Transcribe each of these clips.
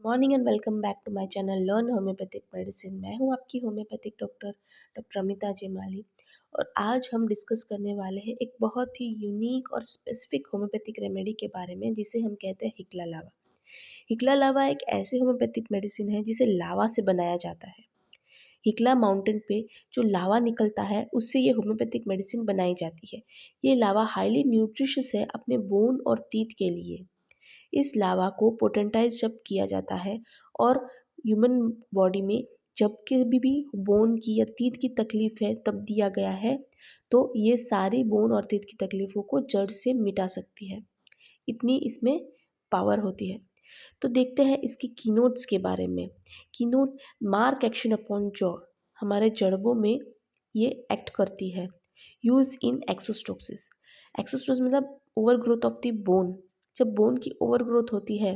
Morning and welcome back to my channel learn homeopathic medicine. मैं हूं आपकी homeopathic doctor doctor Amita Jemali और आज हम डिस्कस करने वाले हैं एक बहुत ही यूनिक और स्पेसिफिक होम्योपैथिक रेमेडी के बारे में जिसे हम कहते हैं हिकला लावा। हिकला लावा एक ऐसी होम्योपैथिक मेडिसिन है जिसे लावा से बनाया जाता है। हिकला माउंटेन पे जो लावा निकलता है उससे ये होम्योपैथिक मेडिसिन बनाई जाती है। ये लावा हाईली न्यूट्रिशियस है अपने बोन और टीथ के लिए। इस लावा को पोटेंटाइज जब किया जाता है और ह्यूमन बॉडी में जब कभी भी बोन की या टीथ की तकलीफ़ है तब दिया गया है तो ये सारी बोन और टीथ की तकलीफ़ों को जड़ से मिटा सकती है। इतनी इसमें पावर होती है। तो देखते हैं इसकी कीनोट्स के बारे में। Keynote mark action upon jaw, हमारे जड़बों में ये एक्ट करती है। Use in exostosis. एक्सोस्टोसिस मतलब over growth of the bone. जब बोन की ओवर ग्रोथ होती है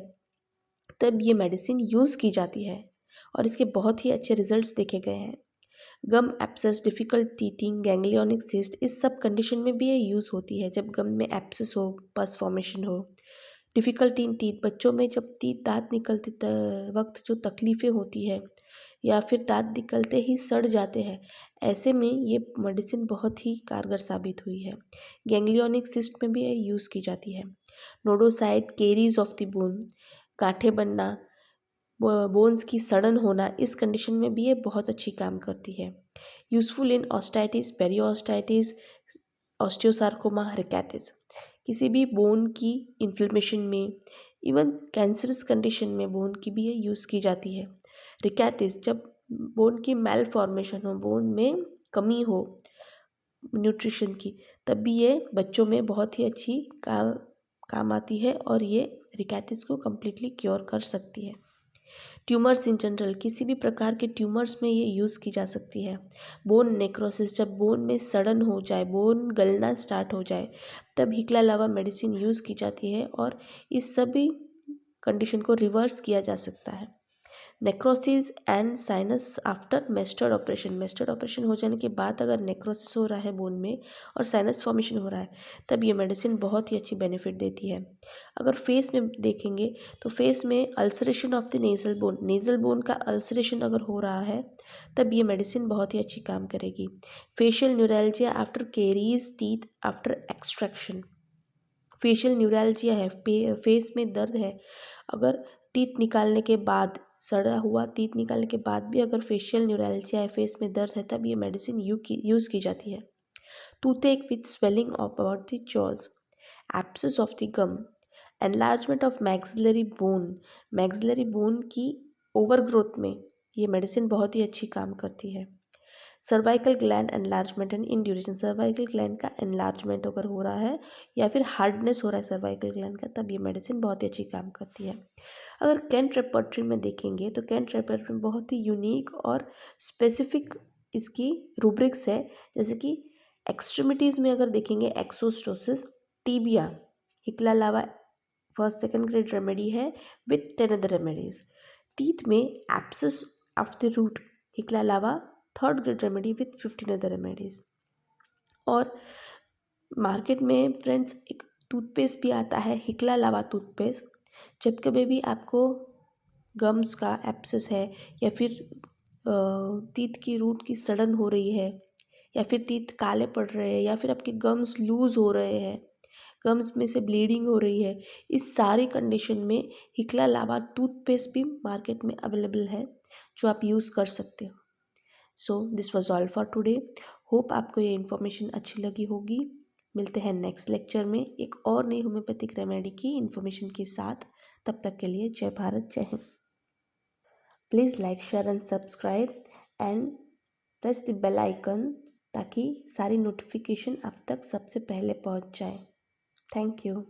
तब ये मेडिसिन यूज़ की जाती है और इसके बहुत ही अच्छे रिजल्ट्स देखे गए हैं। Gum abscess, difficult teething, ganglionic cyst, इस सब कंडीशन में भी ये यूज़ होती है। जब गम में एप्सेस हो, पस फॉर्मेशन हो, डिफ़िकल्टी इन टीथ, बच्चों में जब दाँत निकलते वक्त जो तकलीफ़ें होती है या फिर दाँत निकलते ही सड़ जाते हैं, ऐसे में ये मेडिसिन बहुत ही कारगर साबित हुई है। गैंग्लियोनिक सिस्ट में भी ये यूज़ की जाती है। नोडोसाइट, केरीज ऑफ द बोन, गांठें बनना, बोन्स की सड़न होना, इस कंडीशन में भी ये बहुत अच्छी काम करती है। यूज़फुल इन ऑस्टाइटिस, पेरियोस्टाइटिस, ऑस्टियोसार्कोमा, रिकेटिस, किसी भी बोन की इन्फ्लेमेशन में, इवन कैंसरस कंडीशन में बोन की भी ये यूज़ की जाती है। रिकेटिस जब बोन की मेल फॉर्मेशन हो, बोन में कमी हो न्यूट्रिशन की, तब भी ये बच्चों में बहुत ही अच्छी काम आती है और ये रिकेटिस को कम्प्लीटली क्योर कर सकती है। ट्यूमर्स इन जनरल, किसी भी प्रकार के ट्यूमर्स में ये यूज़ की जा सकती है। बोन नेक्रोसिस, जब बोन में सड़न हो जाए, बोन गलना स्टार्ट हो जाए, तब हिकला लावा मेडिसिन यूज़ की जाती है और इस सभी कंडीशन को रिवर्स किया जा सकता है। Necrosis and sinus after mastoid operation, mastoid operation हो जाने के बाद अगर नेक्रोसिस हो रहा है बोन में और साइनस फॉर्मेशन हो रहा है तब ये मेडिसिन बहुत ही अच्छी बेनिफिट देती है। अगर फेस में देखेंगे तो फेस में ulceration of the nasal bone का अल्सरेशन अगर हो रहा है तब ये मेडिसिन बहुत ही अच्छी काम करेगी। Facial neuralgia after caries teeth after extraction, facial neuralgia है, फेस में दर्द है, अगर टीथ निकालने के बाद, सड़ा हुआ टीथ निकालने के बाद भी अगर फेशियल न्यूरैल्जिया है, फेस में दर्द है, तब ये मेडिसिन यूज़ की जाती है। Toothache with swelling of about the jaws, abscess of the gum, enlargement of maxillary bone की ओवर ग्रोथ में ये मेडिसिन बहुत ही अच्छी काम करती है। Cervical gland enlargement and induration, cervical gland का एनलार्जमेंट अगर हो रहा है या फिर हार्डनेस हो रहा है सर्वाइकल ग्लैंड का, तब ये मेडिसिन बहुत ही अच्छी काम करती है। अगर कैंट रेपर्टरी में देखेंगे तो कैंट रेपर्टरी में बहुत ही यूनिक और स्पेसिफिक इसकी रूब्रिक्स है। जैसे कि एक्सट्रीमिटीज़ में अगर देखेंगे exostosis, tibia, Hekla lava first second grade remedy है विथ 10 अदर रेमेडीज़। टीथ में abscess of the root, Hekla lava third grade remedy with 15 other remedies. और मार्केट में फ्रेंड्स एक टूथपेस्ट भी आता है, हिकला लावा टूथपेस्ट। जब कभी भी आपको गम्स का एब्सेस है या फिर टीथ की रूट की सड़न हो रही है या फिर टीथ काले पड़ रहे हैं या फिर आपके गम्स लूज़ हो रहे हैं, गम्स में से ब्लीडिंग हो रही है, इस सारी कंडीशन में हिकला लावा टूथपेस्ट भी मार्केट में अवेलेबल है जो आप यूज़ कर सकते हो। So this was all for today. Hope आपको ये इन्फॉर्मेशन अच्छी लगी होगी। मिलते हैं नेक्स्ट लेक्चर में एक और नई होम्योपैथिक रेमेडी की इन्फॉर्मेशन के साथ। तब तक के लिए जय भारत, जय Hind. Please like, share and subscribe and press the bell icon ताकि सारी नोटिफिकेशन आप तक सबसे पहले पहुंच जाए। Thank you.